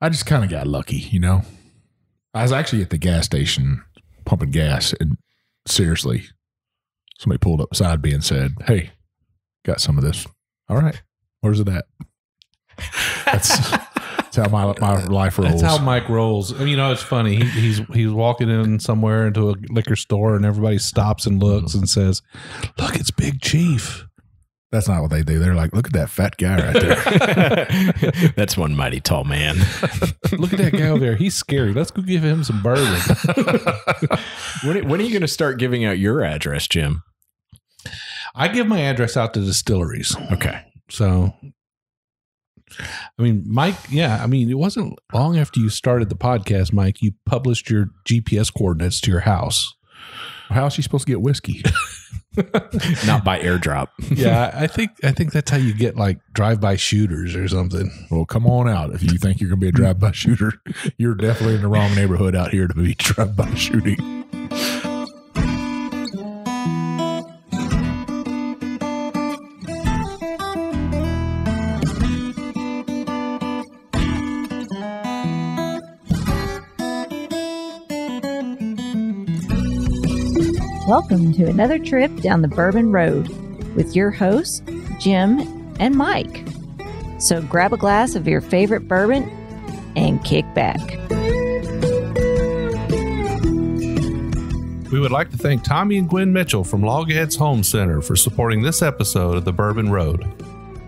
I just kind of got lucky, you know. I was actually at the gas station pumping gas, and seriously, somebody pulled up beside me and said, "Hey, got some of this." All right, where's it at? That's how my life rolls. That's how Mike rolls. I mean, you know, it's funny. He's walking in somewhere into a liquor store, and everybody stops and looks and says, "Look, it's Big Chief." That's not what they do. They're like, "Look at that fat guy right there." That's one mighty tall man. Look at that guy over there. He's scary. Let's go give him some bourbon. When are you going to start giving out your address, Jim? I give my address out to distilleries. Okay. So, I mean, Mike, yeah, I mean, it wasn't long after you started the podcast, Mike, you published your GPS coordinates to your house. How is she supposed to get whiskey? Not by airdrop. Yeah, I think that's how you get like drive-by shooters or something. Well, come on out. If you think you're going to be a drive-by shooter, you're definitely in the wrong neighborhood out here to be drive-by shooting. Welcome to another trip down the Bourbon Road with your hosts, Jim and Mike. So grab a glass of your favorite bourbon and kick back. We would like to thank Tommy and Gwen Mitchell from Logheads Home Center for supporting this episode of the Bourbon Road.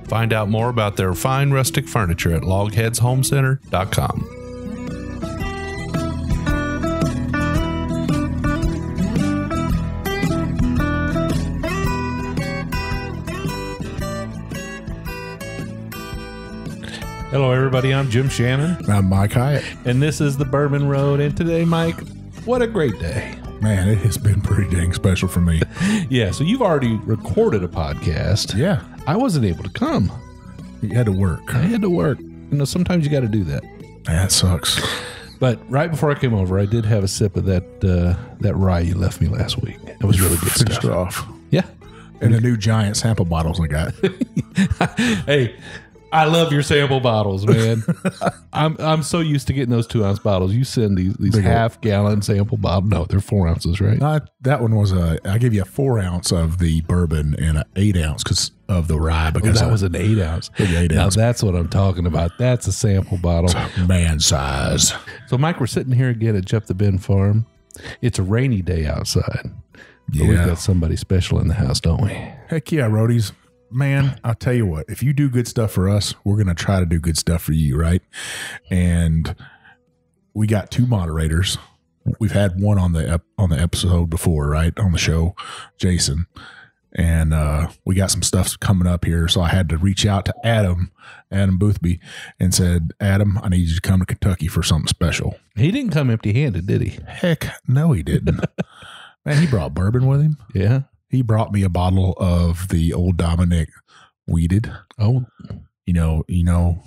Find out more about their fine rustic furniture at logheadshomecenter.com. Hello, everybody. I'm Jim Shannon. I'm Mike Hyatt. And this is the Bourbon Road. And today, Mike, what a great day. Man, it has been pretty dang special for me. Yeah, so you've already recorded a podcast. Yeah. I wasn't able to come. You had to work. I had to work. You know, sometimes you got to do that. That sucks. But right before I came over, I did have a sip of that rye you left me last week. It was really good Finished stuff. off. Yeah. And the new giant sample bottles I got. Hey, I love your sample bottles, man. I'm so used to getting those 2-ounce bottles. You send these half-gallon sample bottles. No, they're 4 ounces, right? That one was I gave you a 4 ounce of the bourbon and an 8 ounce because of the rye. Because that was an 8 ounce. 8 now ounce. That's what I'm talking about. That's a sample bottle. Man size. So, Mike, we're sitting here again at Jeff the Ben Farm. It's a rainy day outside. But Yeah. we've got somebody special in the house, don't we? Heck yeah, roadies. Man, I'll tell you what, if you do good stuff for us, we're going to try to do good stuff for you, right? And we got 2 moderators. We've had one on the episode before, right? On the show, Jason. And we got some stuff coming up here. So I had to reach out to Adam Boothby, and said, Adam, I need you to come to Kentucky for something special. He didn't come empty-handed, did he? Heck, no, he didn't. Man, he brought bourbon with him. Yeah. He brought me a bottle of the Old Dominick Weeded. Oh, You know,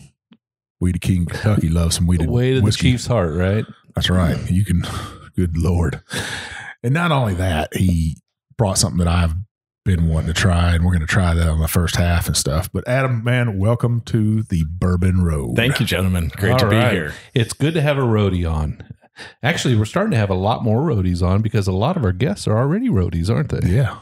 Weeded King Kentucky loves some weeded way to whiskey. the Chief's heart, right? That's right. You can, good Lord. And not only that, he brought something that I've been wanting to try, and we're going to try that on the first half and stuff. But Adam, man, welcome to the Bourbon Road. Thank you, gentlemen. Great All to be right. here. It's good to have a roadie on. Actually, we're starting to have a lot more roadies on because a lot of our guests are already roadies, aren't they? Yeah.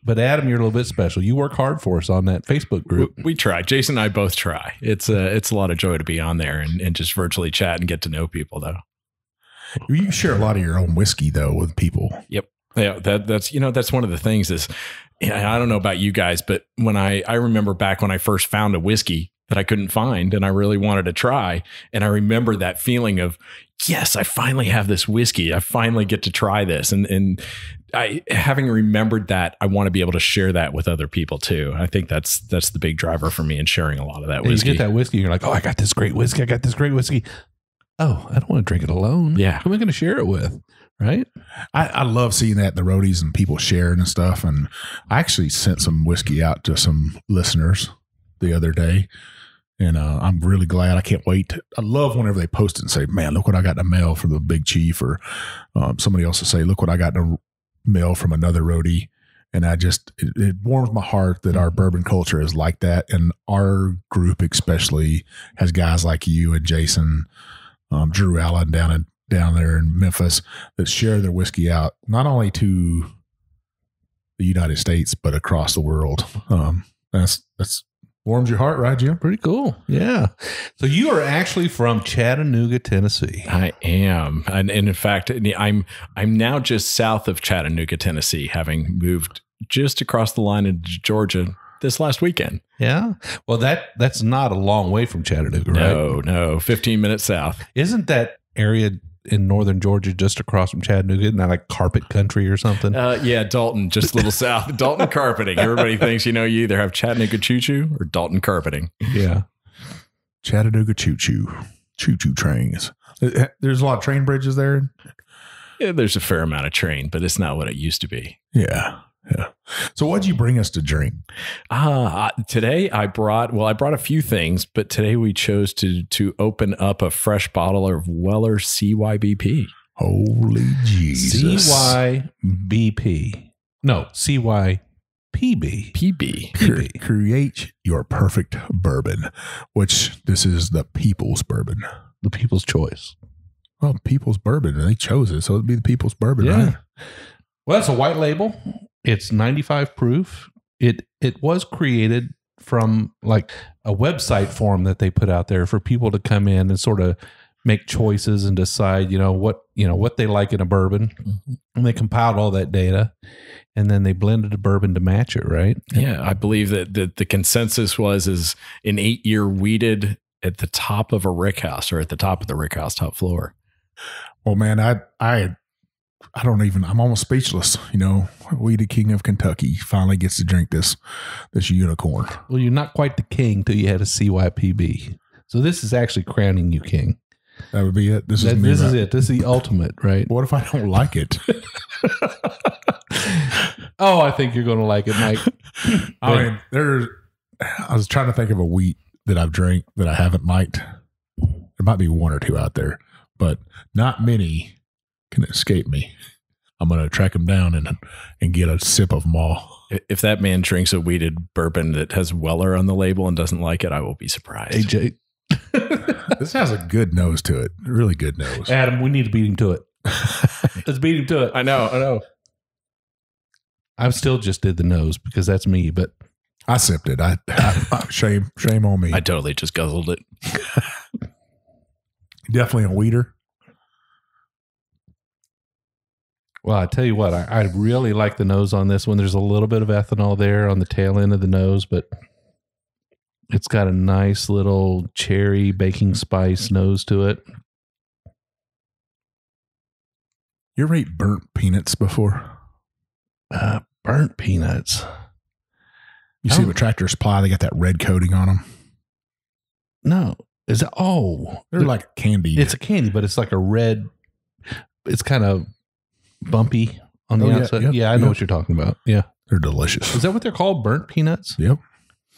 But Adam, you're a little bit special. You work hard for us on that Facebook group. We try. Jason and I both try. It's a lot of joy to be on there and just virtually chat and get to know people, though. You share a lot of your own whiskey, though, with people. Yep. Yeah, that's one of the things is, I don't know about you guys, but when I remember back when I first found a whiskey that I couldn't find and I really wanted to try, and I remember that feeling of, yes, I finally have this whiskey. I finally get to try this. And I, having remembered that, I want to be able to share that with other people too. I think that's the big driver for me in sharing a lot of that And whiskey. you get that whiskey, you're like, oh, I got this great whiskey. I got this great whiskey. Oh, I don't want to drink it alone. Yeah. Who am I going to share it with? Right? I love seeing that, the roadies and people sharing and stuff. And I actually sent some whiskey out to some listeners the other day. And I'm really glad. I can't wait. I love whenever they post it and say, man, look what I got in the mail from the Big Chief, or somebody else will say, look what I got in the mail from another roadie. And it warms my heart that our bourbon culture is like that. And our group especially has guys like you and Jason, Drew Allen down there in Memphis that share their whiskey out, not only to the United States, but across the world. That's warms your heart, right, Jim? Pretty cool. Yeah. So you are actually from Chattanooga, Tennessee. I am. And in fact, I'm now just south of Chattanooga, Tennessee, having moved just across the line into Georgia this last weekend. Yeah. Well, that's not a long way from Chattanooga, right? No, 15 minutes south. Isn't that area in northern Georgia just across from Chattanooga, not like carpet country or something? Yeah, Dalton, just a little south. Dalton Carpeting. Everybody thinks, you either have Chattanooga Choo-Choo or Dalton Carpeting. Yeah. Chattanooga Choo-Choo trains. There's a lot of train bridges there. Yeah, there's a fair amount of train, but it's not what it used to be. Yeah. So what'd you bring us to drink? Today I brought a few things, but today we chose to open up a fresh bottle of Weller CYBP. Holy Jesus. CYBP. No, CYPB. PB. Create your perfect bourbon, which this is the people's bourbon. The people's choice. Well, people's bourbon. They chose it, so it'd be the people's bourbon, right? Well, it's a white label. It's 95 proof. It was created from like a website form that they put out there for people to come in and sort of make choices and decide, what they like in a bourbon. Mm-hmm. And they compiled all that data and then they blended a bourbon to match it, right? Yeah, I believe that the consensus is an 8-year weeded at the top of a rick house or at the top of the rick house top floor. Well, man, I'm almost speechless. We, the king of Kentucky, finally gets to drink this unicorn. Well, you're not quite the king till you had a CYPB. So this is actually crowning you king. That would be it. This is it. This is the ultimate, right? What if I don't like it? Oh, I think you're going to like it, Mike. I was trying to think of a wheat that I've drank that I haven't liked. There might be one or two out there, but not many can escape me. I'm going to track them down and get a sip of them all. If that man drinks a weeded bourbon that has Weller on the label and doesn't like it, I will be surprised. AJ. This has a good nose to it. Really good nose. Adam, we need to beat him to it. Let's beat him to it. I know. I still just did the nose because that's me, but I sipped it. I shame on me. I totally just guzzled it. Definitely a weeder. Well, I tell you what, I really like the nose on this one. There's a little bit of ethanol there on the tail end of the nose, but it's got a nice little cherry baking spice nose to it. You ever ate burnt peanuts before? Burnt peanuts. You see them at Tractor Supply, they got that red coating on them. No. Is it? Oh. They're like candy. It's a candy, but it's like a red. It's kind of bumpy on the outside. I know what you're talking about. Yeah. They're delicious. Is that what they're called? Burnt peanuts? Yep.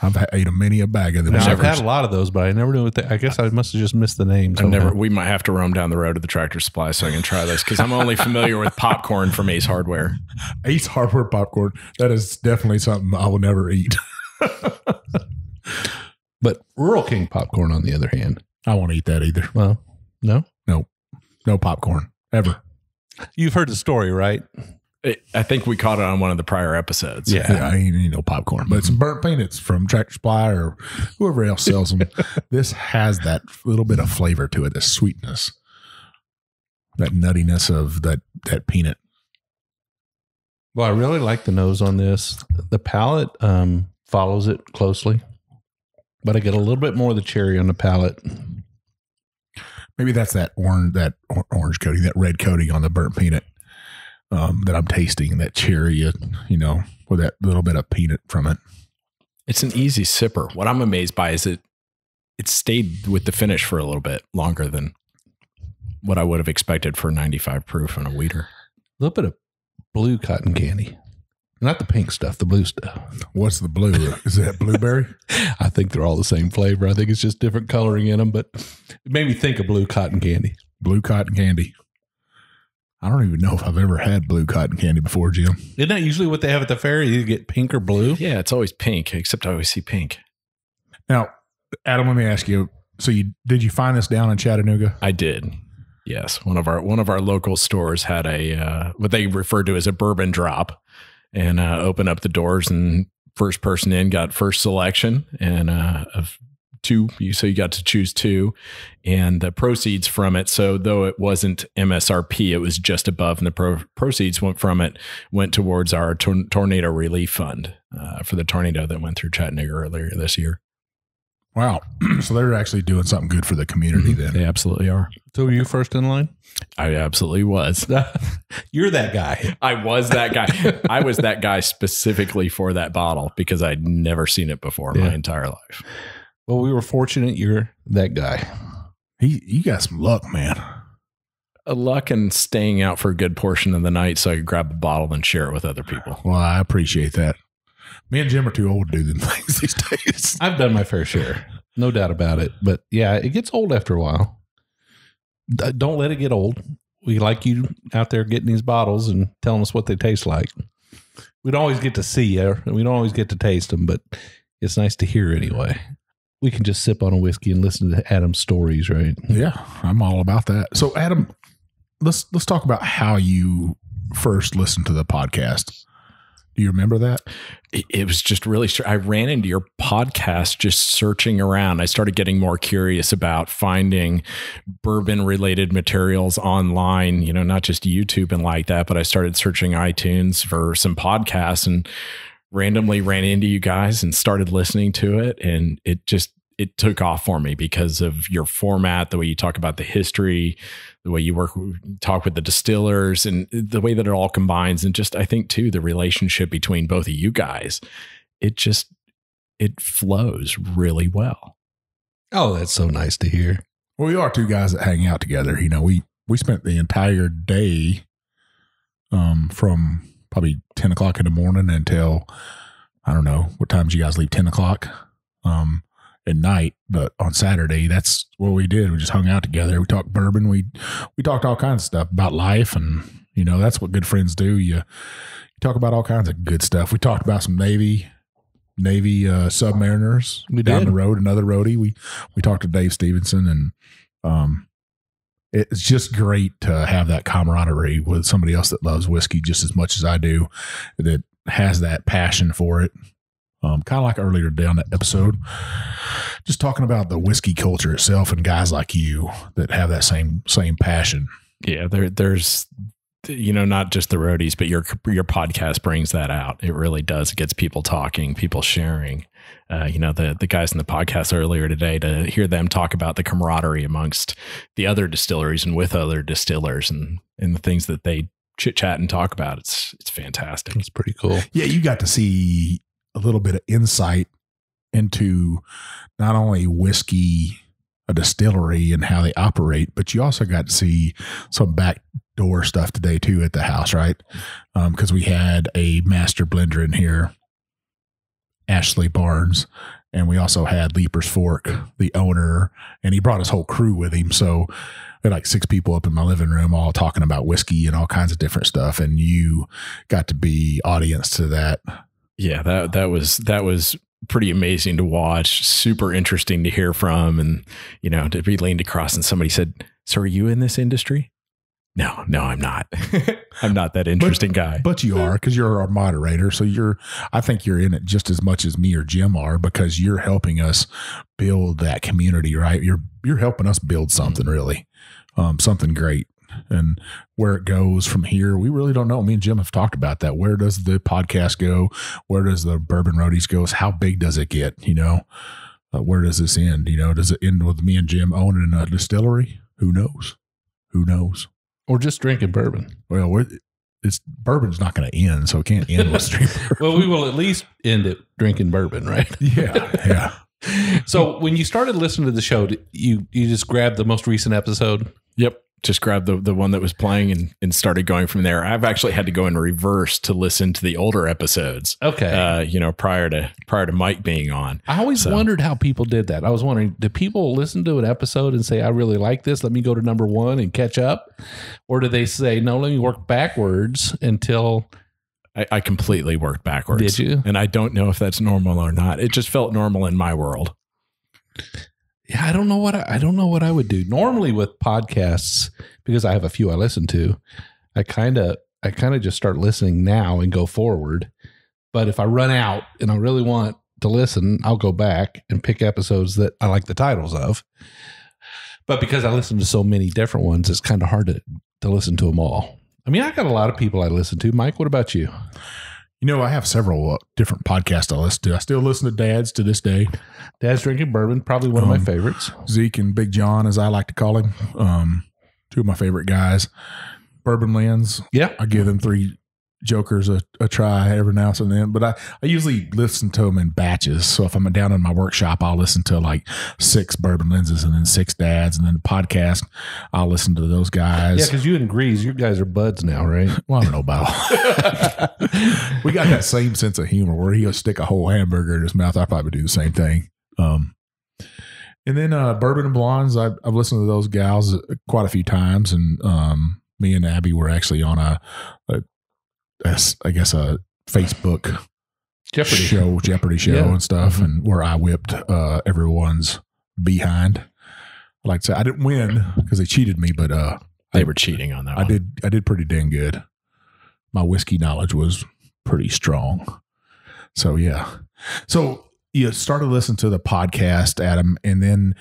I've ate many a bag of them. I've had a lot of those, but I never knew what I guess I must have just missed the names. We might have to roam down the road to the Tractor Supply so I can try this because I'm only familiar with popcorn from Ace Hardware. Ace Hardware popcorn. That is definitely something I will never eat. But Rural King popcorn, on the other hand, I won't eat that either. Well, no popcorn ever. You've heard the story, right? I think we caught it on one of the prior episodes. Yeah, I ain't eat no popcorn, but some burnt peanuts from Tractor Supply or whoever else sells them. This has that little bit of flavor to it, the sweetness, that nuttiness of that peanut. Well, I really like the nose on this. The palate follows it closely, but I get a little bit more of the cherry on the palate. Maybe that's that orange coating, that red coating on the burnt peanut. That I'm tasting, that cherry, with that little bit of peanut from it. It's an easy sipper. What I'm amazed by is it stayed with the finish for a little bit longer than what I would have expected for 95 proof on a weeder. A little bit of blue cotton candy. Not the pink stuff, the blue stuff. What's the blue? Is that blueberry? I think they're all the same flavor. I think it's just different coloring in them, but it made me think of blue cotton candy. Blue cotton candy. I don't even know if I've ever had blue cotton candy before, Jim. Isn't that usually what they have at the fair? You get pink or blue? Yeah, it's always pink, except I always see pink. Now, Adam, let me ask you. So did you find this down in Chattanooga? I did. Yes. One of our local stores had a what they referred to as a bourbon drop, and opened up the doors, and first person in got first selection, and of two. So you got to choose two, and the proceeds from it. So though it wasn't MSRP, it was just above, and the proceeds went towards our tornado relief fund for the tornado that went through Chattanooga earlier this year. Wow. So they're actually doing something good for the community then. They absolutely are. So were you first in line? I absolutely was. You're that guy. I was that guy. I was that guy specifically for that bottle because I'd never seen it before in my entire life. Well, we were fortunate you're that guy. You got some luck, man. Luck and staying out for a good portion of the night so I could grab a bottle and share it with other people. Well, I appreciate that. Me and Jim are too old to do them things these days. I've done my fair share. No doubt about it. But yeah, it gets old after a while. Don't let it get old. We like you out there getting these bottles and telling us what they taste like. We don't always get to see you. We don't always get to taste them, but it's nice to hear anyway. We can just sip on a whiskey and listen to Adam's stories, right? Yeah, I'm all about that. So, Adam, let's talk about how you first listened to the podcast. Do you remember that? It was just really, I ran into your podcast just searching around. I started getting more curious about finding bourbon related materials online, not just YouTube and like that, but I started searching iTunes for some podcasts and randomly ran into you guys and started listening to it. And it took off for me because of your format, the way you talk about the history, the way you talk with the distillers, and the way that it all combines. And just, I think too, the relationship between both of you guys, it flows really well. Oh, that's so nice to hear. Well, we are two guys that hang out together. We spent the entire day from probably 10 o'clock in the morning until, I don't know, what time did you guys leave? 10 o'clock at night. But on Saturday, that's what we did. We just hung out together. We talked bourbon. We talked all kinds of stuff about life. And, that's what good friends do. You talk about all kinds of good stuff. We talked about some Navy submariners down the road, another roadie. We talked to Dave Stevenson, and it's just great to have that camaraderie with somebody else that loves whiskey just as much as I do, that has that passion for it. Kind of like earlier today on that episode, just talking about the whiskey culture itself and guys like you that have that same passion. Yeah, there's not just the roadies, but your podcast brings that out. It really does. It gets people talking, people sharing. The guys in the podcast earlier today, to hear them talk about the camaraderie amongst the other distilleries and with other distillers and the things that they chit chat and talk about. It's fantastic. It's pretty cool. Yeah, you got to see a little bit of insight into not only whiskey, a distillery, and how they operate, but you also got to see some backdoor stuff today too at the house, right? Because we had a master blender in here, Ashley Barnes, and we also had Leaper's Fork, the owner, and he brought his whole crew with him. So we had like 6 people up in my living room all talking about whiskey and all kinds of different stuff, and you got to be audience to that. Yeah, that was pretty amazing to watch. Super interesting to hear from, and to be leaned across and somebody said, "So are you in this industry?" No, I'm not. I'm not that interesting guy. But you are, because you're our moderator. So I think you're in it just as much as me or Jim are, because you're helping us build that community, right? You're helping us build something really, something great. And where it goes from here, we really don't know. Me and Jim have talked about that. Where does the podcast go? Where does the Bourbon Roadies go? How big does it get? Where does this end? Does it end with me and Jim owning a distillery? Who knows? Or just drinking bourbon. Well, bourbon's not going to end, so it can't end with drinking bourbon. Well, we will at least end it drinking bourbon, right? Yeah. So when you started listening to the show, you just grabbed the most recent episode? Yep. just grabbed the one that was playing and started going from there. I've actually had to go in reverse to listen to the older episodes. Okay. Prior to Mike being on. I always wondered how people did that. I was wondering, do people listen to an episode and say, I really like this, let me go to number 1 and catch up? Or do they say, no, let me work backwards until... I completely worked backwards. Did you? And I don't know if that's normal or not. It just felt normal in my world. Yeah, I don't know what I would do. Normally with podcasts, because I have a few I listen to, I kind of just start listening now and go forward. But if I run out and I really want to listen, I'll go back and pick episodes that I like the titles of. But because I listen to so many different ones, it's kind of hard to listen to them all. I mean, I got a lot of people I listen to. Mike, what about you? I have several different podcasts I listen to. I still listen to Dad's to this day. Dad's Drinking Bourbon, probably one of my favorites. Zeke and Big John, as I like to call him, 2 of my favorite guys. Bourbon Lens. Yeah. I give them 3 jokers a try every now and then, but I usually listen to them in batches. So if I'm down in my workshop, I'll listen to like 6 Bourbon Lenses and then 6 Dads, and then the podcast, I'll listen to those guys. Yeah, because you and Grease, you guys are buds now, right? Well, I don't know about all. We got that same sense of humor where he'll stick a whole hamburger in his mouth. I probably do the same thing. And then Bourbon and Blondes, I've listened to those gals quite a few times, and me and Abby were actually on a Facebook Jeopardy show and stuff, and where I whipped everyone's behind. I like to say I didn't win because they cheated me, but they were cheating on that. I did pretty dang good. My whiskey knowledge was pretty strong. So yeah. So you started listening to the podcast, Adam, and then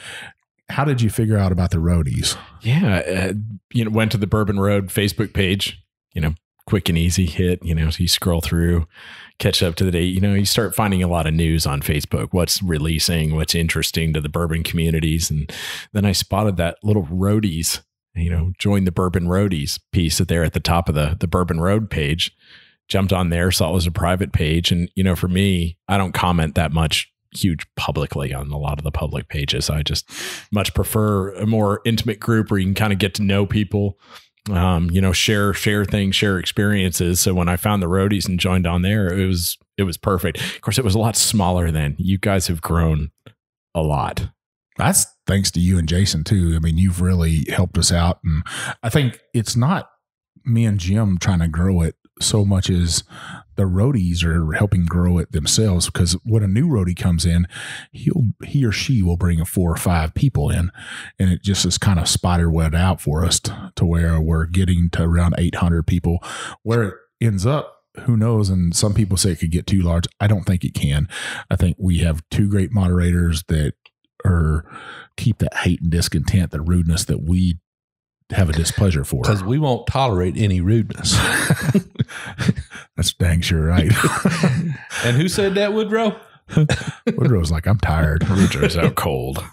how did you figure out about the roadies? Yeah, went to the Bourbon Road Facebook page. Quick and easy hit, so you scroll through, catch up to the date, you start finding a lot of news on Facebook, what's releasing, what's interesting to the bourbon communities. And then I spotted that little roadies, join the Bourbon Roadies piece there at the top of the Bourbon Road page, jumped on there, saw it was a private page. And, for me, I don't comment that much huge publicly on a lot of the public pages. I just much prefer a more intimate group where you can kind of get to know people, share things, share experiences. So when I found the roadies and joined on there, it was perfect. Of course, it was a lot smaller then. You guys have grown a lot. That's thanks to you and Jason too. I mean, you've really helped us out. And I think it's not me and Jim trying to grow it so much as the roadies are helping grow it themselves, because when a new roadie comes in, he or she will bring 4 or 5 people in, and it just is kind of spider web out for us to where we're getting to around 800 people. Where it ends up, who knows? And some people say it could get too large. I don't think it can. I think we have 2 great moderators that keep that hate and discontent, the rudeness that we have a displeasure for, because we won't tolerate any rudeness. That's dang sure right. And who said that, Woodrow? Woodrow's like, I'm tired. Woodrow's out cold.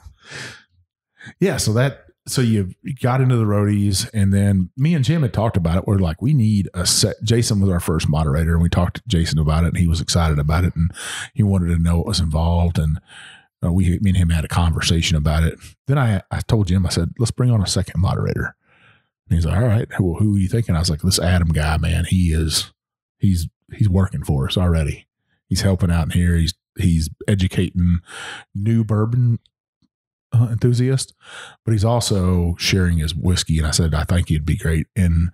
Yeah. So you got into the roadies, and then me and Jim had talked about it. We're like, we need a set. Jason was our first moderator, and we talked to Jason about it, and he was excited about it, and he wanted to know what was involved. And me and him had a conversation about it. Then I told Jim, I said, let's bring on a second moderator. And he's like, all right, well, who are you thinking? I was like, this Adam guy, man, he's working for us already. He's helping out in here. He's educating new bourbon enthusiasts, but he's also sharing his whiskey. And I said, I think he'd be great. And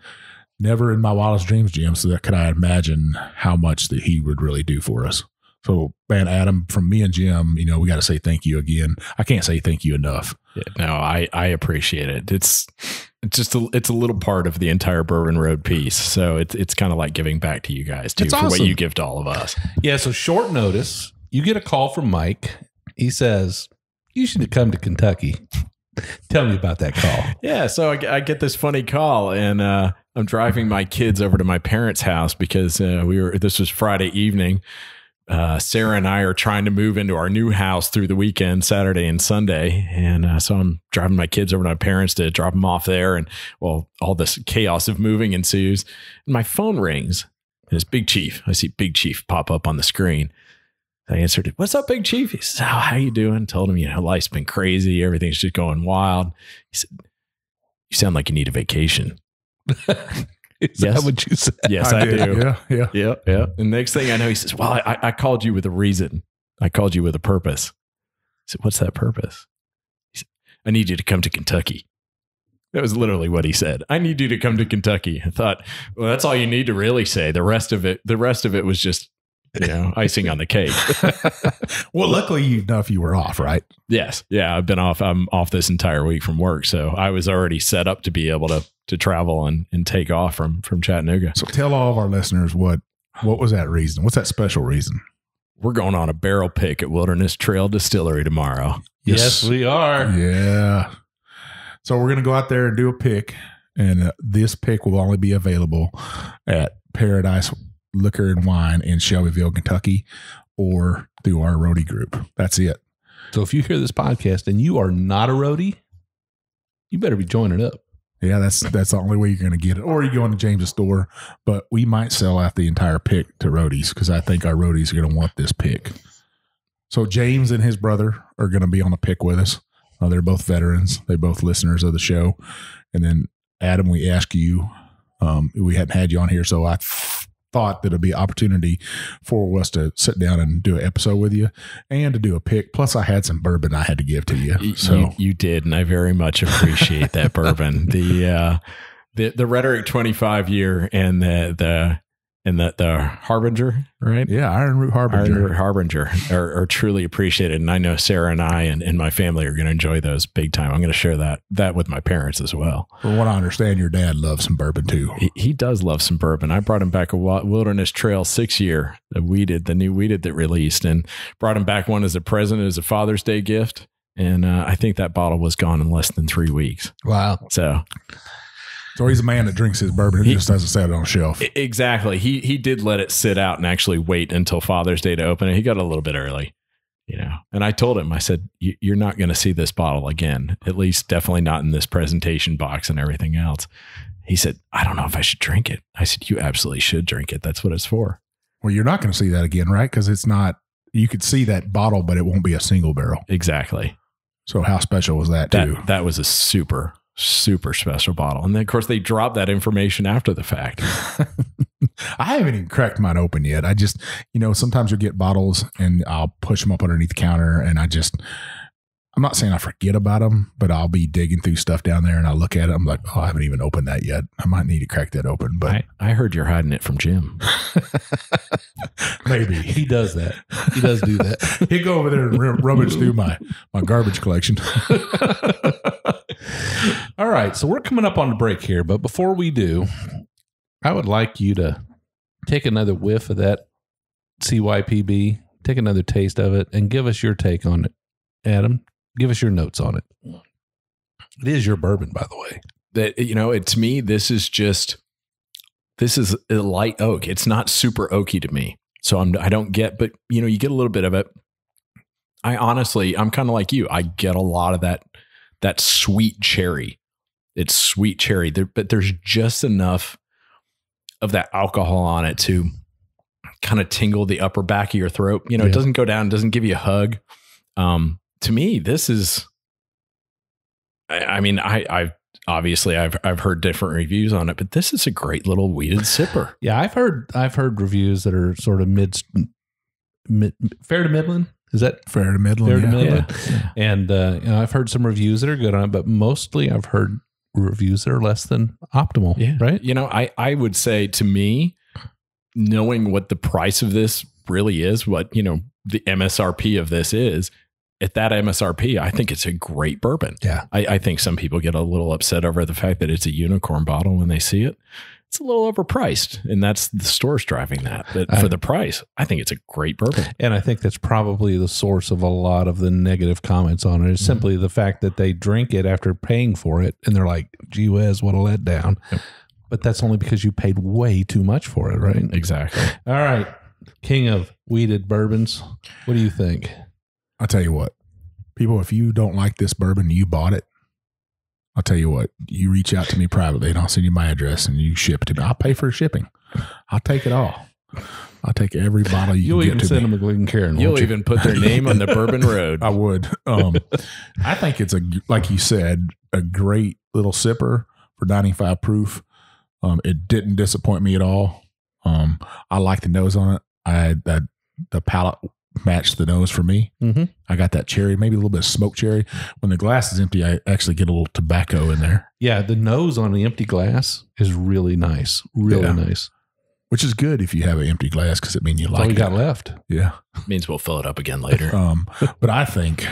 never in my wildest dreams, Jim, so that could I imagine how much that he would really do for us. So, man, Adam, from me and Jim, we got to say thank you again. I can't say thank you enough. Yeah, no, I appreciate it. It's a little part of the entire Bourbon Road piece. So it's kind of like giving back to you guys too, for what you give to all of us. Yeah. So short notice, you get a call from Mike. He says, you should come to Kentucky. Tell me about that call. Yeah. So I get this funny call, and I'm driving my kids over to my parents' house because this was Friday evening. Sarah and I are trying to move into our new house through the weekend, Saturday and Sunday. And so I'm driving my kids over to my parents to drop them off there. And well, all this chaos of moving ensues. And my phone rings, and it's Big Chief. I see Big Chief pop up on the screen. I answered it. What's up, Big Chief? He says, how you doing? Told him, life's been crazy. Everything's just going wild. He said, You sound like you need a vacation. Is that what you said? Yes, I do. Yeah. Yeah. And next thing I know, he says, well, I called you with a reason. I called you with a purpose. I said, what's that purpose? He said, I need you to come to Kentucky. That was literally what he said. I need you to come to Kentucky. I thought, well, that's all you need to really say. The rest of it was just, icing on the cake. Well, luckily enough, you were off, right? Yes. Yeah. I've been off. I'm off this entire week from work. So I was already set up to be able to travel and take off from Chattanooga. So tell all of our listeners what was that reason? What's that special reason? We're going on a barrel pick at Wilderness Trail Distillery tomorrow. Yes, we are. Yeah. So we're going to go out there and do a pick, and this pick will only be available at Paradise Liquor and Wine in Shelbyville, Kentucky, or through our roadie group. That's it. So if you hear this podcast and you are not a roadie, you better be joining up. Yeah, that's the only way you're going to get it. Or you go into James' store, but we might sell out the entire pick to roadies because I think our roadies are going to want this pick. So James and his brother are going to be on the pick with us. They're both veterans. They're both listeners of the show. And then Adam, we asked you, we hadn't had you on here, so I thought that it'd be an opportunity for us to sit down and do an episode with you and to do a pick. Plus I had some bourbon I had to give to you. So you did. And I very much appreciate that bourbon. The Rhetoric 25 year and the Harbinger, right? Yeah. Iron Root Harbinger are truly appreciated. And I know Sarah and I and my family are going to enjoy those big time. I'm going to share that with my parents as well. From what I understand, your dad loves some bourbon too. He does love some bourbon. I brought him back a Wilderness Trail 6-year, the new weeded that released, and brought him back one as a present, as a Father's Day gift. And I think that bottle was gone in less than 3 weeks. Wow. So he's a man that drinks his bourbon. He just doesn't set it on a shelf. Exactly. He did let it sit out and actually wait until Father's Day to open it. He got a little bit early, and I told him, I said, you're not going to see this bottle again, at least definitely not in this presentation box and everything else. He said, I don't know if I should drink it. I said, you absolutely should drink it. That's what it's for. Well, you're not going to see that again, right? Because it's not, you could see that bottle, but it won't be a single barrel. Exactly. So how special was that too? That was a super special bottle. And then of course they dropped that information after the fact. I haven't even cracked mine open yet. I just, sometimes you'll get bottles and I'll push them up underneath the counter and I'm not saying I forget about them, but I'll be digging through stuff down there and I'll look at it. I'm like, oh, I haven't even opened that yet. I might need to crack that open. But I heard you're hiding it from Jim. Maybe. He does that. He does do that. He'd go over there and rummage through my garbage collection. All right. So we're coming up on the break here. But before we do, I would like you to take another whiff of that CYPB, take another taste of it, and give us your take on it. Adam, give us your notes on it. It is your bourbon, by the way. That, to me, this is a light oak. It's not super oaky to me. So I don't get, but you get a little bit of it. I'm kind of like you. I get a lot of that sweet cherry. It's sweet cherry, but there's just enough of that alcohol on it to kind of tingle the upper back of your throat. It doesn't go down, doesn't give you a hug. To me, this is, I've obviously heard different reviews on it, but this is a great little weeded sipper. Yeah. I've heard reviews that are sort of fair to middling. Is that fair to middling? Yeah. And, I've heard some reviews that are good on it, but mostly I've heard reviews that are less than optimal. Yeah. Right. I would say, to me, knowing what the price of this really is, what, the MSRP of this is, at that MSRP, I think it's a great bourbon. Yeah. I think some people get a little upset over the fact that it's a unicorn bottle when they see it. It's a little overpriced, and that's the store's driving that. But for the price, I think it's a great bourbon. And I think that's probably the source of a lot of the negative comments on it is simply the fact that they drink it after paying for it, and they're like, gee whiz, what a letdown. Yep. But that's only because you paid way too much for it, right? Exactly. All right. King of weeded bourbons. What do you think? I'll tell you what, people, if you don't like this bourbon, you bought it. I'll tell you what, you reach out to me privately and I'll send you my address and you ship it to me. I'll pay for shipping. I'll take it all. I'll take every bottle you can get to me. You'll even send them a Glencairn. You'll even put their name on the Bourbon Road. I would. I think it's like you said, a great little sipper for 95 proof. It didn't disappoint me at all. I like the nose on it. The palate matched the nose for me. Mm-hmm. I got that cherry, maybe a little bit of smoked cherry. When the glass is empty, I actually get a little tobacco in there. Yeah, the nose on the empty glass is really nice. Really nice. Which is good if you have an empty glass because it means you That's like all you it. got left. Yeah. Means we'll fill it up again later. But I think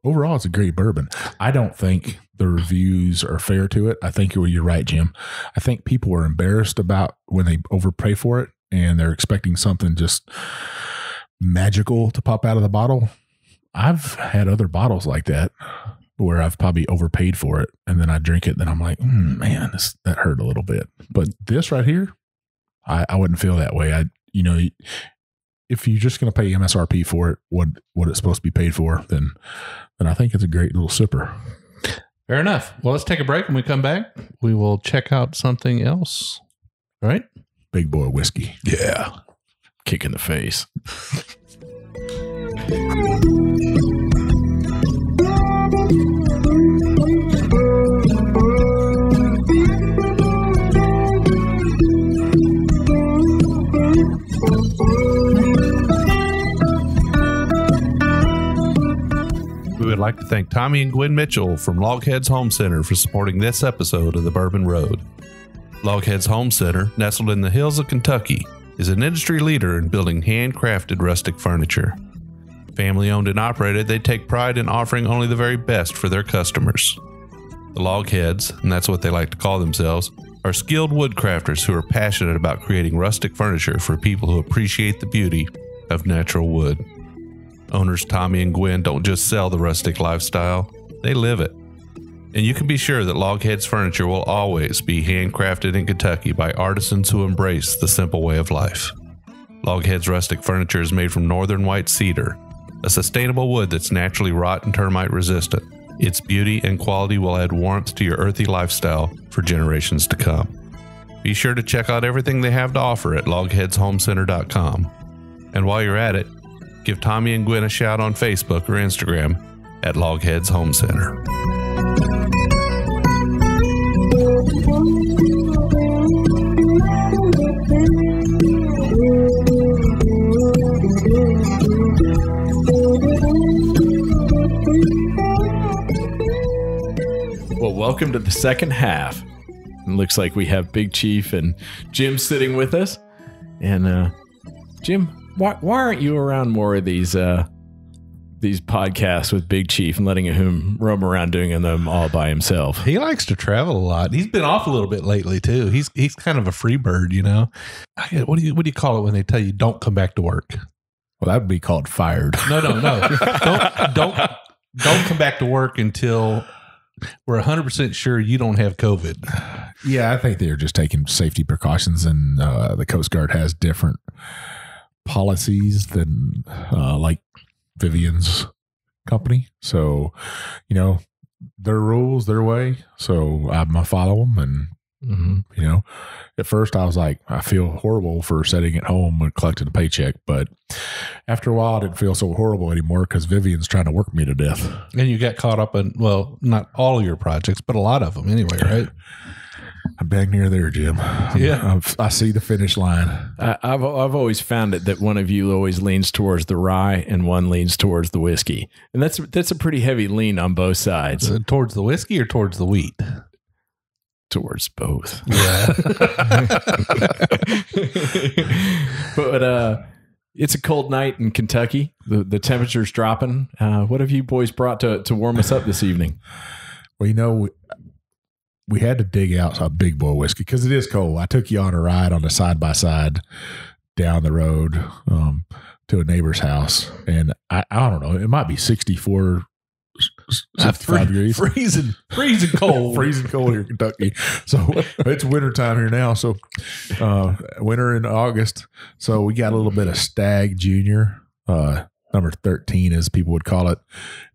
overall it's a great bourbon. I don't think the reviews are fair to it. I think you're right, Jim. I think people are embarrassed about when they overpay for it and they're expecting something just magical to pop out of the bottle. I've had other bottles like that where I've probably overpaid for it and then I drink it and then I'm like, man, that hurt a little bit. But this right here, I wouldn't feel that way. If you're just going to pay MSRP for it, what it's supposed to be paid for, then I think it's a great little sipper. Fair enough. Well, let's take a break. When we come back, we will check out something else. All right? Big boy whiskey. Yeah. Kick in the face. We would like to thank Tommy and Gwen Mitchell from Logheads Home Center for supporting this episode of the Bourbon Road. Logheads Home Center, nestled in the hills of Kentucky, is an industry leader in building handcrafted rustic furniture. Family owned and operated, they take pride in offering only the very best for their customers. The Logheads, and that's what they like to call themselves, are skilled woodcrafters who are passionate about creating rustic furniture for people who appreciate the beauty of natural wood. Owners Tommy and Gwen don't just sell the rustic lifestyle, they live it. And you can be sure that Logheads furniture will always be handcrafted in Kentucky by artisans who embrace the simple way of life. Logheads rustic furniture is made from northern white cedar, a sustainable wood that's naturally rot and termite resistant. Its beauty and quality will add warmth to your earthy lifestyle for generations to come. Be sure to check out everything they have to offer at logheadshomecenter.com. And while you're at it, give Tommy and Gwen a shout on Facebook or Instagram at Logheads Home Center. Well, welcome to the second half. It looks like we have Big Chief and Jim sitting with us. And Jim, why aren't you around more of these podcasts with Big Chief and letting him roam around doing them all by himself? He likes to travel a lot. He's been off a little bit lately too. He's kind of a free bird, you know. What do you call it when they tell you don't come back to work? Well, that would be called fired. No. Don't come back to work until we're 100% sure you don't have COVID. Yeah, I think they're just taking safety precautions, and the Coast Guard has different policies than like Vivian's company. So, you know, their rules, their way. So I'm gonna follow them. And you know, at first I was like, I feel horrible for sitting at home and collecting a paycheck, but after a while I didn't feel so horrible anymore because Vivian's trying to work me to death. And you got caught up in, well, not all of your projects, but a lot of them anyway, right? I'm back near there, Jim. Yeah, I see the finish line. I've always found it that one of you always leans towards the rye and one leans towards the whiskey, and that's a pretty heavy lean on both sides. Towards the whiskey or towards the wheat? Towards both. Yeah. But it's a cold night in Kentucky. The temperature's dropping. What have you boys brought to warm us up this evening? Well, you know, we had to dig out a big boy whiskey because it is cold. I took you on a ride on a side-by-side down the road to a neighbor's house. And I don't know, it might be 64, 65 degrees. Freezing cold. Freezing cold here in Kentucky. So it's wintertime here now. So winter in August. So we got a little bit of Stag Junior, number 13 as people would call it.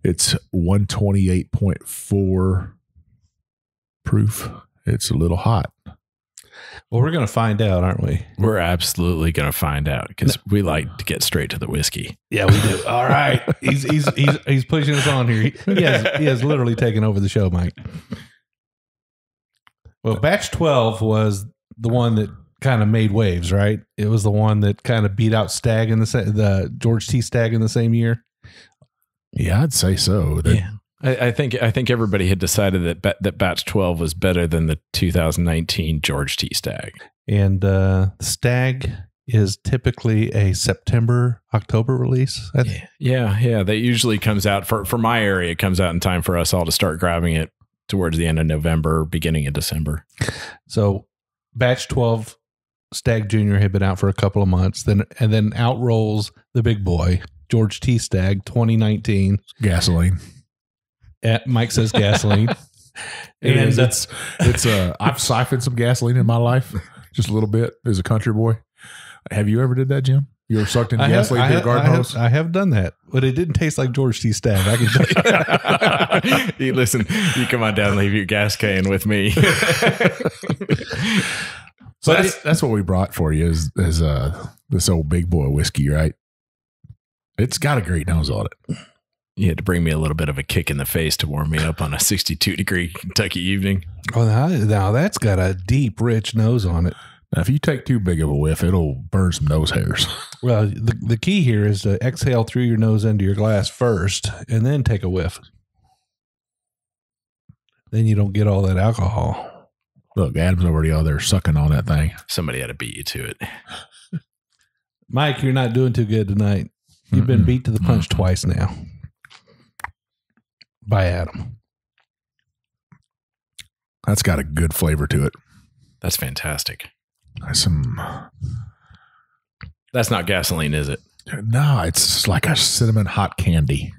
It's 128.4 proof. It's a little hot. Well, we're going to find out, aren't we? We're absolutely going to find out because we like to get straight to the whiskey. Yeah, we do. All right. He's pushing us on here. He has literally taken over the show, Mike. Well, batch 12 was the one that kind of made waves, right? It was the one that kind of beat out Stagg in the George T. Stagg in the same year. Yeah, I'd say so. I think everybody had decided that batch 12 was better than the 2019 George T. Stagg. And the Stagg is typically a September, October release. Yeah. That usually comes out for my area. It comes out in time for us all to start grabbing it towards the end of November, beginning of December. So batch 12 Stagg Jr. had been out for a couple of months, and then out rolls the big boy, George T. Stagg 2019. Gasoline. Mike says gasoline. And it's I've siphoned some gasoline in my life, just a little bit as a country boy. Have you ever did that, Jim? You ever sucked in gasoline through a garden hose? I have done that, but it didn't taste like George T. Stagg. I can tell you. Listen, you come on down and leave your gas can with me. So that's what we brought for you is this old big boy whiskey, right? It's got a great nose on it. You had to bring me a little bit of a kick in the face to warm me up on a 62-degree Kentucky evening. Oh, now that's got a deep, rich nose on it. Now, if you take too big of a whiff, it'll burn some nose hairs. Well, the key here is to exhale through your nose into your glass first, and then take a whiff. Then you don't get all that alcohol. Look, Adam's already out there sucking on that thing. Somebody had to beat you to it. Mike, you're not doing too good tonight. You've been beat to the punch twice now. By Adam. That's got a good flavor to it. That's fantastic. That's not gasoline, is it? No, it's like a cinnamon hot candy.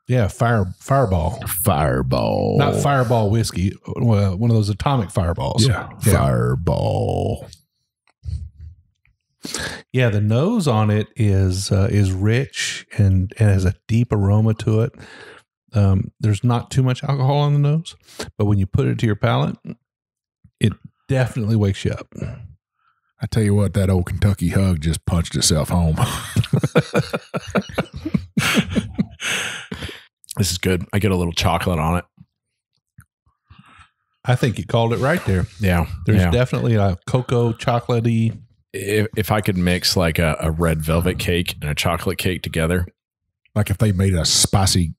Yeah, fireball. Fireball. Not fireball whiskey. Well, one of those atomic fireballs. Yeah. Fireball. Yeah, the nose on it is rich and has a deep aroma to it. There's not too much alcohol on the nose, but when you put it to your palate, it definitely wakes you up. I tell you what, that old Kentucky hug just punched itself home. This is good. I get a little chocolate on it. I think you called it right there. Yeah. There's definitely a cocoa chocolatey. If I could mix like a red velvet cake and a chocolate cake together. Like if they made a spicy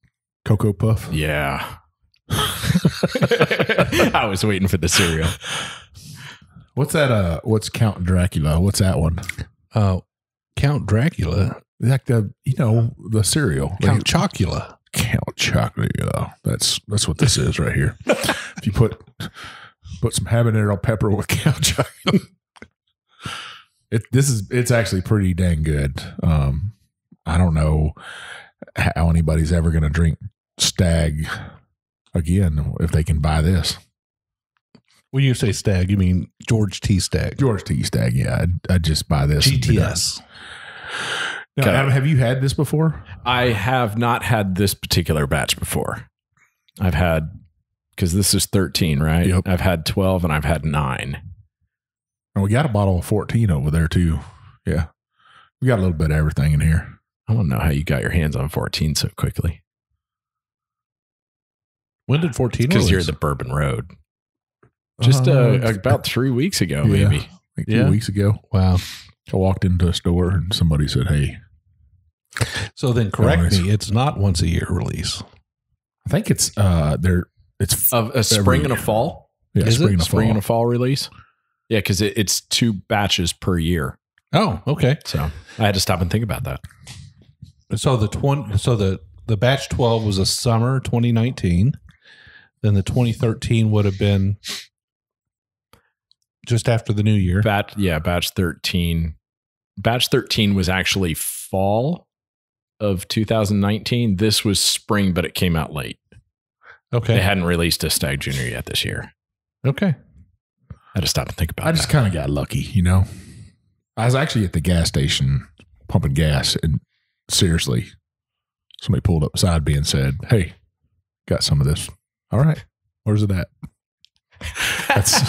Cocoa Puff. Yeah. I was waiting for the cereal. What's that? What's Count Dracula? What's that one? Count Dracula. Like the the cereal. Count Chocula. Count Chocula. That's what this is right here. If you put some habanero pepper with Count Chocula, it's actually pretty dang good. I don't know how anybody's ever going to drink Stagg again if they can buy this. When you say Stagg, you mean George T. Stagg. George T. Stagg, yeah. I'd just buy this. GTS. Now, Adam, have you had this before? I have not had this particular batch before. I've had, because this is 13, right? Yep. I've had 12 and I've had 9. And we got a bottle of 14 over there too. Yeah. We got a little bit of everything in here. I don't know how you got your hands on 14 so quickly. When did 14 Because release? you're the Bourbon Road. Just about 3 weeks ago, maybe. Like 2 weeks ago. Wow. I walked into a store and somebody said, "Hey." So then correct me, it's not once a year release. I think it's it's of a spring and a fall. Yeah, Is spring it? and a Spring fall. and a fall release. Yeah, because it's 2 batches per year. Oh, okay. So I had to stop and think about that. So the batch 12 was a summer 2019. Then the 2013 would have been just after the new year. Batch 13. Batch 13 was actually fall of 2019. This was spring, but it came out late. Okay. They hadn't released a Stagg Junior yet this year. Okay. I had to stop and think about I just kind of got lucky, I was actually at the gas station pumping gas, and seriously, somebody pulled up beside me and said, "Hey, got some of this." All right, where's it at? That's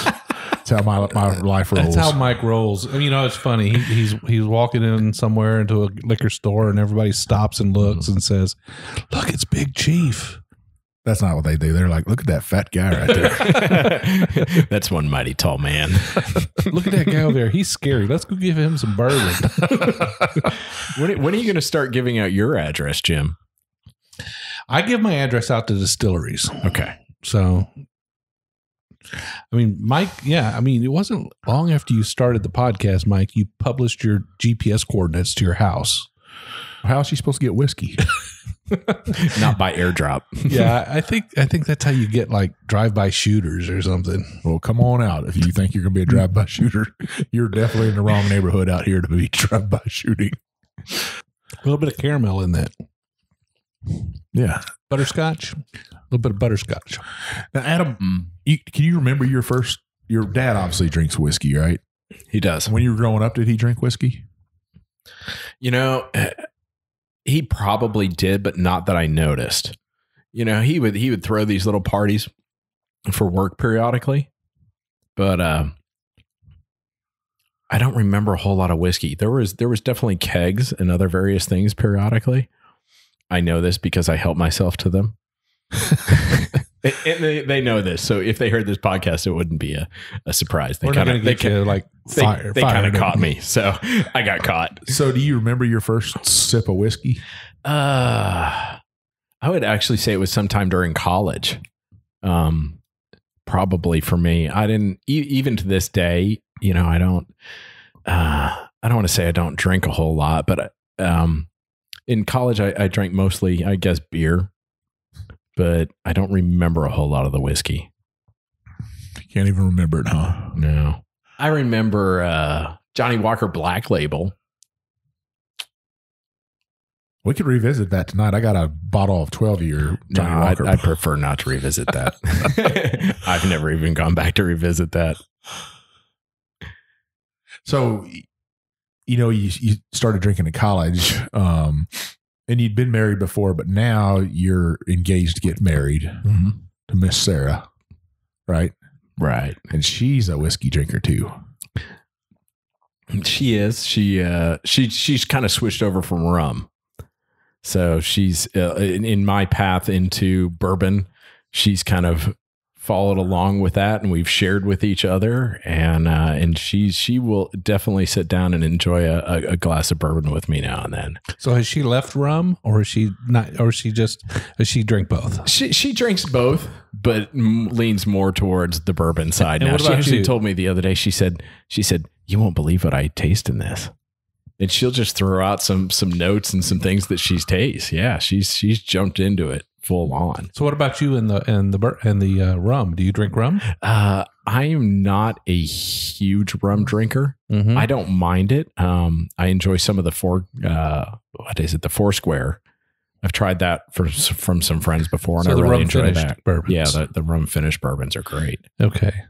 how my life rolls. That's how Mike rolls. I mean, it's funny. He's walking in somewhere into a liquor store, and everybody stops and looks and says, "Look, it's Big Chief." That's not what they do. They're like, look at that fat guy right there. That's one mighty tall man. Look at that guy over there. He's scary. Let's go give him some bourbon. When are you going to start giving out your address, Jim? I give my address out to distilleries. Okay. So, I mean, Mike, it wasn't long after you started the podcast, Mike, you published your GPS coordinates to your house. How is she supposed to get whiskey? Not by airdrop. Yeah, I think that's how you get like drive-by shooters or something. Well, come on out. If you think you're going to be a drive-by shooter, you're definitely in the wrong neighborhood out here to be drive-by shooting. A little bit of caramel in that. Yeah. Butterscotch. A little bit of butterscotch. Now, Adam, can you remember your dad obviously drinks whiskey, right? He does. When you were growing up, did he drink whiskey? You know, he probably did, but not that I noticed. You know, he would throw these little parties for work periodically, but I don't remember a whole lot of whiskey. There was definitely kegs and other various things periodically. I know this because I help myself to them. And they know this, so if they heard this podcast, it wouldn't be a surprise. They kind of caught me, so I got caught. So, do you remember your first sip of whiskey? I would actually say it was sometime during college. Probably for me, I didn't even to this day. You know, I don't want to say I don't drink a whole lot, but in college, I drank mostly, I guess, beer. But I don't remember a whole lot of the whiskey. Can't even remember it, huh? No. I remember Johnny Walker Black Label. We could revisit that tonight. I got a bottle of 12-year Johnny Walker. I'd prefer not to revisit that. I've never even gone back to revisit that. So, you know, you started drinking in college. And you'd been married before, but now you're engaged to get married to Miss Sarah, right? Right. And she's a whiskey drinker too. She is. She's kind of switched over from rum. So she's in my path into bourbon. She's kind of followed along with that, and we've shared with each other. And she will definitely sit down and enjoy a glass of bourbon with me now and then. So has she left rum, or is she not, or does she drink both? She drinks both, but leans more towards the bourbon side. Now, she actually told me the other day, she said, you won't believe what I taste in this. And she'll just throw out some notes and some things that she's tastes. Yeah, she's jumped into it full on. So what about you and the rum? Do you drink rum? I am not a huge rum drinker. Mm-hmm. I don't mind it. I enjoy some of the the Foursquare. I've tried that from some friends before, and I really enjoy that. Bourbons. Yeah, the rum finished bourbons are great. Okay,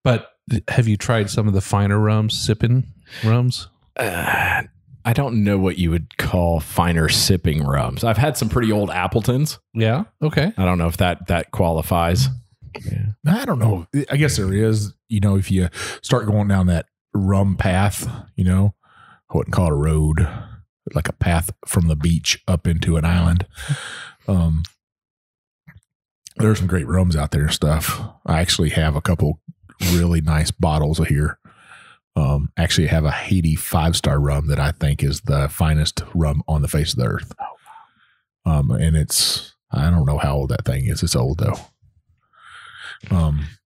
but have you tried some of the finer rums, Sippin rums? I don't know what you would call finer sipping rums. I've had some pretty old Appletons. Yeah. Okay. I don't know if that qualifies. Yeah. I don't know. I guess there is, you know, if you start going down that rum path, you know, I wouldn't call it a road, like a path from the beach up into an island. There's some great rums out there and stuff. I actually have a couple really nice bottles here. Actually have a Haiti 5-star rum that I think is the finest rum on the face of the earth. And I don't know how old that thing is. It's old though.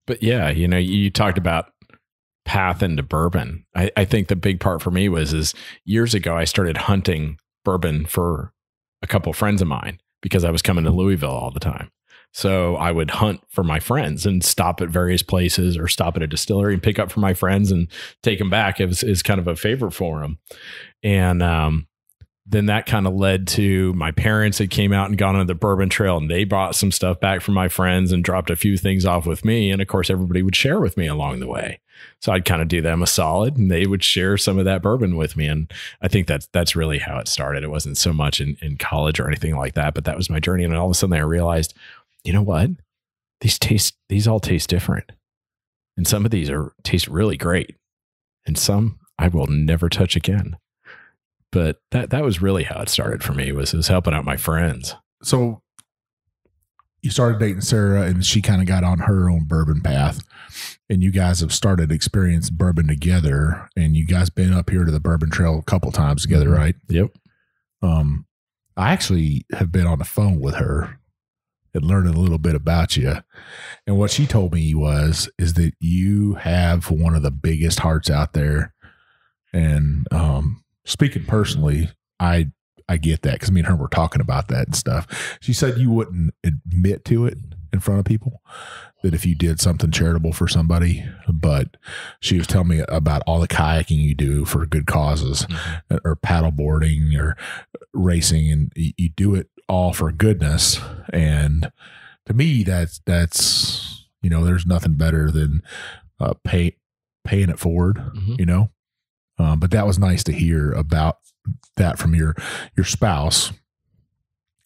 But yeah, you know, you talked about path into bourbon. I think the big part for me is years ago, I started hunting bourbon for a couple of friends of mine because I was coming to Louisville all the time. So I would hunt for my friends and stop at various places or stop at a distillery and pick up for my friends and take them back. It was kind of a favorite for them. And then that kind of led to my parents had came out and gone on the bourbon trail, and they brought some stuff back from my friends and dropped a few things off with me. And of course, everybody would share with me along the way. So I'd kind of do them a solid, and they would share some of that bourbon with me. And I think that's really how it started. It wasn't so much in college or anything like that, but that was my journey. And all of a sudden I realized, you know what? These all taste different. And some of these taste really great. And some I will never touch again. But that was really how it started for me, was helping out my friends. So you started dating Sarah, and she kind of got on her own bourbon path, and you guys have started experiencing bourbon together, and you guys been up here to the Bourbon Trail a couple times together, right? Yep. I actually have been on the phone with her and learning a little bit about you. And what she told me is that you have one of the biggest hearts out there. And speaking personally, I get that, because me and her were talking about that and stuff. She said you wouldn't admit to it in front of people, that if you did something charitable for somebody, but she was telling me about all the kayaking you do for good causes, or paddle boarding or racing, and you do it all for goodness. And to me, that's there's nothing better than paying it forward, but that was nice to hear about that from your spouse,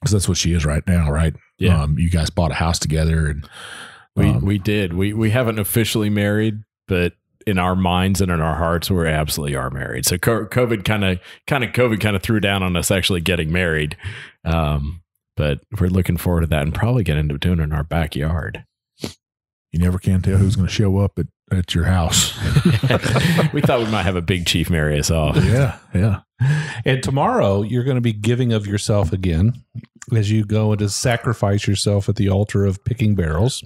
because that's what she is right now, right? Yeah. You guys bought a house together, and we did. We haven't officially married, but in our minds and in our hearts, we absolutely are married. So COVID kind of threw down on us actually getting married. But we're looking forward to that, and probably get into doing it in our backyard. You never can tell who's going to show up at your house. We thought we might have a big chief marry us off. Yeah. And tomorrow you're going to be giving of yourself again as you go and to sacrifice yourself at the altar of picking barrels.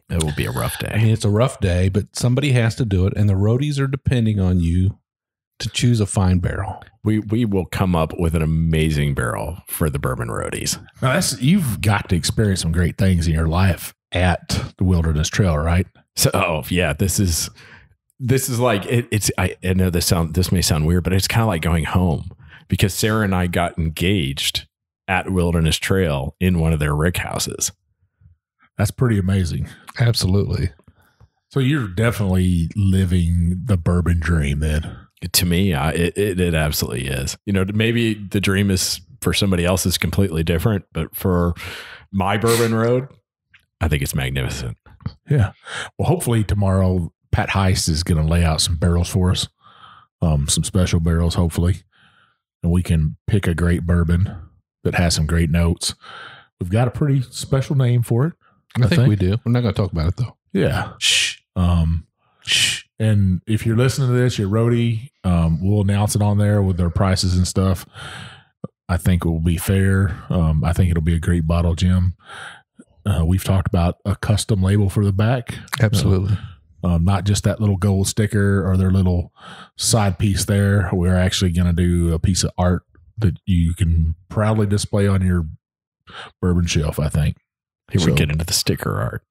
It will be a rough day. I mean, it's a rough day, but somebody has to do it, and the roadies are depending on you to choose a fine barrel. We will come up with an amazing barrel for the Bourbon Roadies. Now you've got to experience some great things in your life at the Wilderness Trail, right? So, this is like I know this may sound weird, but it's kind of like going home, because Sarah and I got engaged at Wilderness Trail in one of their rick houses. That's pretty amazing. Absolutely. So you're definitely living the bourbon dream then. To me, it absolutely is. Maybe the dream is for somebody else is completely different, but for my bourbon road, I think it's magnificent. Yeah. Well, hopefully tomorrow Pat Heist is going to lay out some barrels for us, some special barrels, hopefully, and we can pick a great bourbon that has some great notes. We've got a pretty special name for it. I think we do. We're not going to talk about it though. Yeah. Shh. And if you're listening to this, you're roadie, we'll announce it on there with their prices and stuff. I think it will be fair. I think it'll be a great bottle, Jim. We've talked about a custom label for the back. Absolutely. Not just that little gold sticker or their little side piece there. We're actually going to do a piece of art that you can proudly display on your bourbon shelf, I think. Here we get into the sticker art.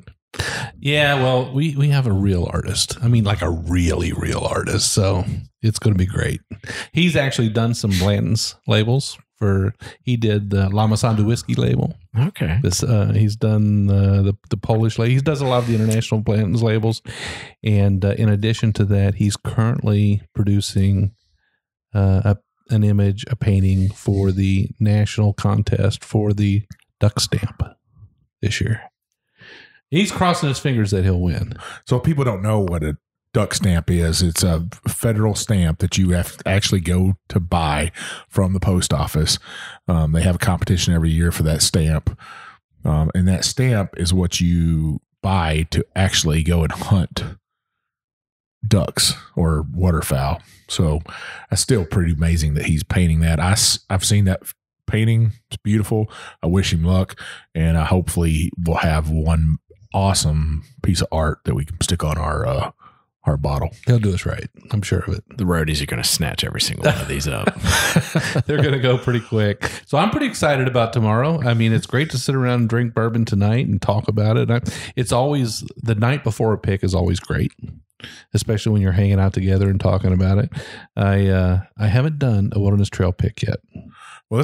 Yeah, well, we have a real artist. I mean, like a really real artist. So it's going to be great. He's actually done some Blanton's labels he did the Lama Sandu whiskey label. Okay. He's done the Polish label. He does a lot of the international Blanton's labels. And in addition to that, he's currently producing a painting for the national contest for the duck stamp this year. He's crossing his fingers that he'll win. So if people don't know what a duck stamp is, it's a federal stamp that you have to actually go to buy from the post office. They have a competition every year for that stamp. And that stamp is what you buy to actually go and hunt ducks or waterfowl. So that's still pretty amazing that he's painting that. I've seen that painting. It's beautiful. I wish him luck. And hopefully we'll have one awesome piece of art that we can stick on our bottle. He'll do us right. I'm sure of it. The roadies are going to snatch every single one of these up. They're going to go pretty quick. So I'm pretty excited about tomorrow. I mean, it's great to sit around and drink bourbon tonight and talk about it. It's always the night before a pick is always great, especially when you're hanging out together and talking about it. I haven't done a Wilderness Trail pick yet. Well,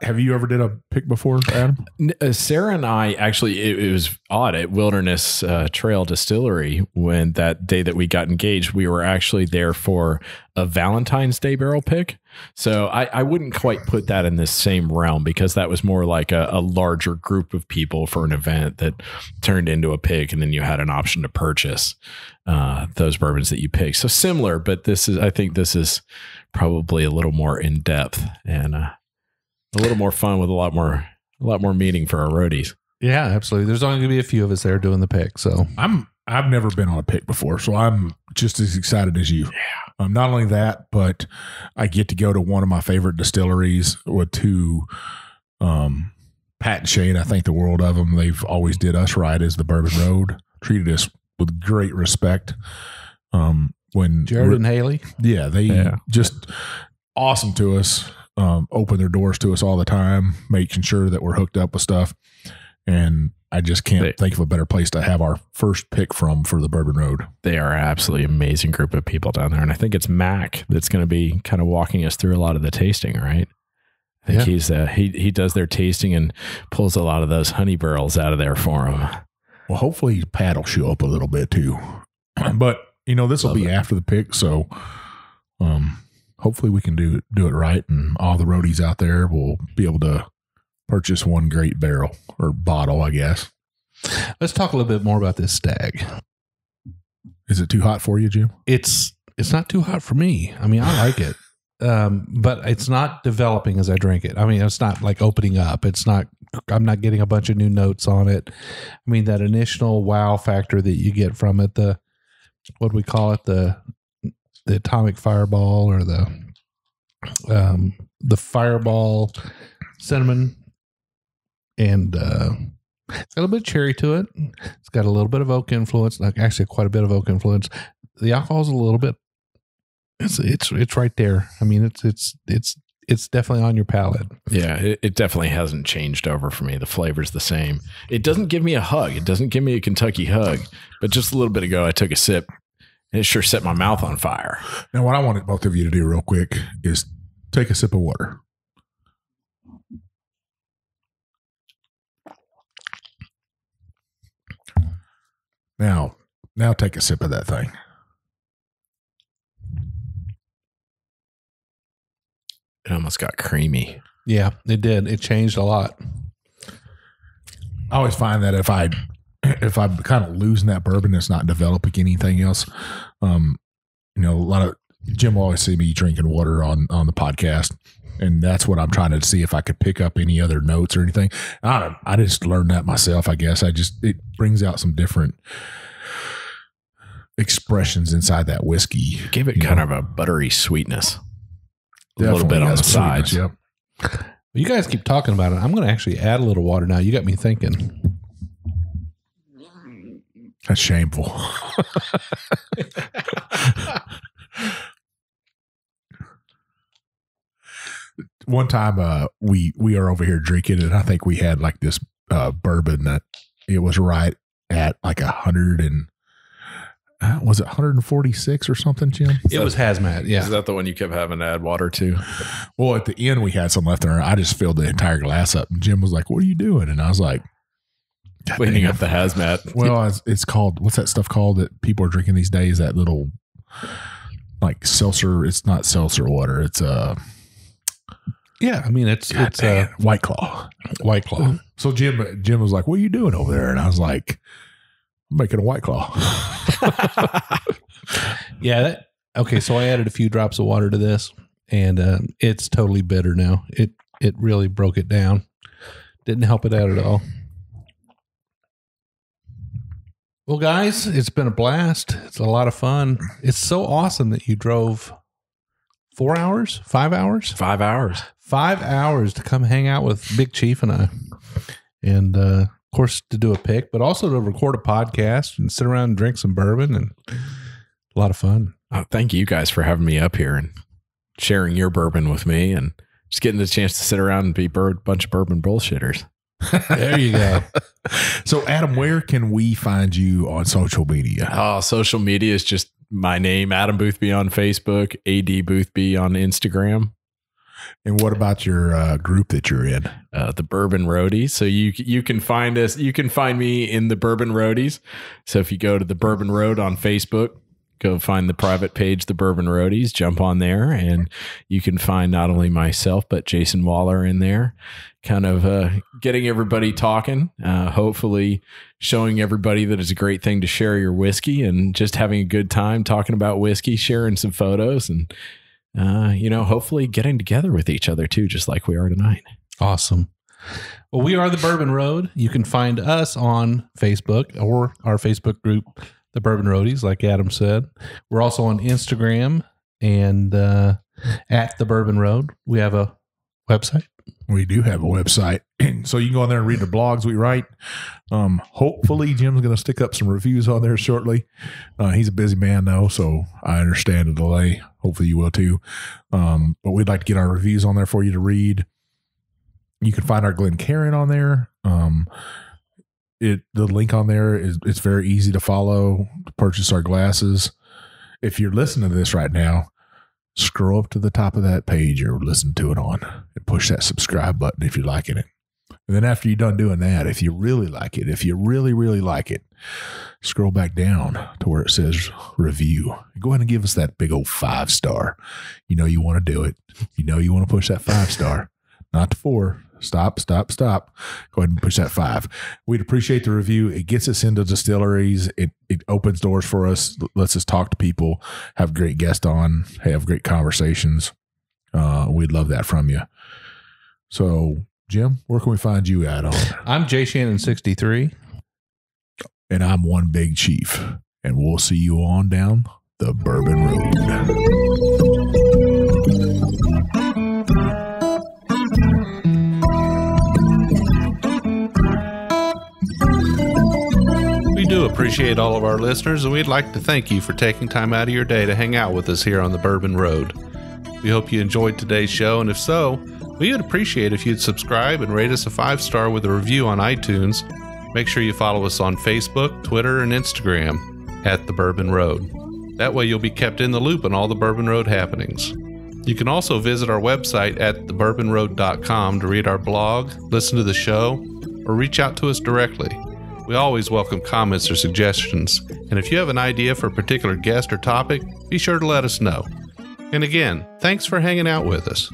have you ever did a pick before, Adam? Sarah and I actually, it was odd at Wilderness Trail Distillery when that day that we got engaged, we were actually there for a Valentine's Day barrel pick. So I wouldn't quite put that in this same realm, because that was more like a larger group of people for an event that turned into a pick, and then you had an option to purchase those bourbons that you picked. So similar, but I think this is probably a little more in depth and a little more fun with a lot more meaning for our roadies. Yeah, absolutely. There's only going to be a few of us there doing the pick. So I've never been on a pick before, so I'm just as excited as you. Yeah. Not only that, but I get to go to one of my favorite distilleries with two, Pat and Shane. I think the world of them. They've always did us right as the Bourbon Road, treated us with great respect. When Jared and Haley, they just awesome to us. Open their doors to us all the time, making sure that we're hooked up with stuff. And I just can't think of a better place to have our first pick from for the Bourbon Road. They are absolutely amazing group of people down there. And I think it's Mac that's going to be kind of walking us through a lot of the tasting, right? I think he's he does their tasting and pulls a lot of those honey barrels out of there for them. Well, hopefully Pat will show up a little bit too. But, this will be after the pick. So hopefully we can do it right. And all the roadies out there will be able to purchase one great barrel or bottle, I guess. Let's talk a little bit more about this stag. Is it too hot for you, Jim? It's not too hot for me. I mean, I like it. But it's not developing as I drink it. I mean, it's not like opening up. I'm not getting a bunch of new notes on it. I mean, that initial wow factor that you get from it, what do we call it? The atomic fireball or the fireball cinnamon. And it's got a little bit of cherry to it. It's got a little bit of oak influence, like actually quite a bit of oak influence. The alcohol's a little bit. It's right there. I mean, it's definitely on your palate. Yeah, it definitely hasn't changed over for me. The flavor's the same. It doesn't give me a hug. It doesn't give me a Kentucky hug. But just a little bit ago, I took a sip, and it sure set my mouth on fire. Now, what I wanted both of you to do real quick is take a sip of water. Now take a sip of that thing. It almost got creamy. Yeah, it did. It changed a lot. I always find that if I'm kind of losing that bourbon, it's not developing anything else. A lot of Jim will always see me drinking water on the podcast, and that's what I'm trying to see if I could pick up any other notes or anything. I just learned that myself. I guess it brings out some different expressions inside that whiskey. Give it kind of a buttery sweetness. A little bit on the sides. Yep. You guys keep talking about it. I'm going to actually add a little water now. You got me thinking. That's shameful. One time we are over here drinking, and I think we had like this bourbon that it was right at like 100 and was it 146 or something, Jim? It was hazmat. Yeah. Is that the one you kept having to add water to? Well, at the end we had some left in there. I just filled the entire glass up, and Jim was like, "What are you doing?" And I was like, cleaning up the hazmat. Well, it's called, what's that stuff called that people are drinking these days? That little like seltzer. It's not seltzer water. It's yeah. I mean, it's White Claw. White Claw. So Jim was like, "What are you doing over there?" And I was like, "I'm making a White Claw." Yeah. Okay. So I added a few drops of water to this, and it's totally bitter now. It really broke it down. Didn't help it out at all. Well, guys, it's been a blast. It's a lot of fun. It's so awesome that you drove 4 hours, 5 hours, 5 hours, 5 hours to come hang out with Big Chief and I, and of course to do a pick, but also to record a podcast and sit around and drink some bourbon, and a lot of fun. Thank you guys for having me up here and sharing your bourbon with me, and just getting the chance to sit around and be a bunch of bourbon bullshitters. There you go. So, Adam, where can we find you on social media? Social media is just my name, Adam Boothby on Facebook, AD Boothby on Instagram. And what about your group that you're in? The Bourbon Roadies. So you can find us. You can find me in the Bourbon Roadies. So if you go to the Bourbon Road on Facebook, go find the private page, the Bourbon Roadies, jump on there, and you can find not only myself, but Jason Waller in there, kind of getting everybody talking, hopefully showing everybody that it's a great thing to share your whiskey and just having a good time talking about whiskey, sharing some photos, and, hopefully getting together with each other too, just like we are tonight. Awesome. Well, we are the Bourbon Road. You can find us on Facebook or our Facebook group, the Bourbon Roadies, like Adam said. We're also on Instagram and at the Bourbon Road. We have a website. We do have a website. So you can go on there and read the blogs we write. Hopefully Jim's going to stick up some reviews on there shortly. He's a busy man though, so I understand the delay. Hopefully you will too. But we'd like to get our reviews on there for you to read. You can find our Glencairn on there. The link on there it's very easy to follow to purchase our glasses. If you're listening to this right now, scroll up to the top of that page you're listening to it on and push that subscribe button if you're liking it. And then after you're done doing that, if you really like it, if you really, really like it, scroll back down to where it says review. Go ahead and give us that big old 5-star. You know you want to do it. You know you want to push that 5-star, not the 4. Stop. Go ahead and push that 5. We'd appreciate the review. It gets us into distilleries. It opens doors for us, lets us talk to people, have great guests on, have great conversations. We'd love that from you. So, Jim, where can we find you at on? I'm Jay Shannon 63. And I'm One Big Chief. And we'll see you on down the Bourbon Road. We do appreciate all of our listeners, and we'd like to thank you for taking time out of your day to hang out with us here on the Bourbon Road. We hope you enjoyed today's show, and if so, we would appreciate if you'd subscribe and rate us a 5-star with a review on iTunes. Make sure you follow us on Facebook, Twitter, and Instagram at the Bourbon Road. That way you'll be kept in the loop on all the Bourbon Road happenings. You can also visit our website at thebourbonroad.com to read our blog, listen to the show, or reach out to us directly. We always welcome comments or suggestions, and if you have an idea for a particular guest or topic, be sure to let us know. And again, thanks for hanging out with us.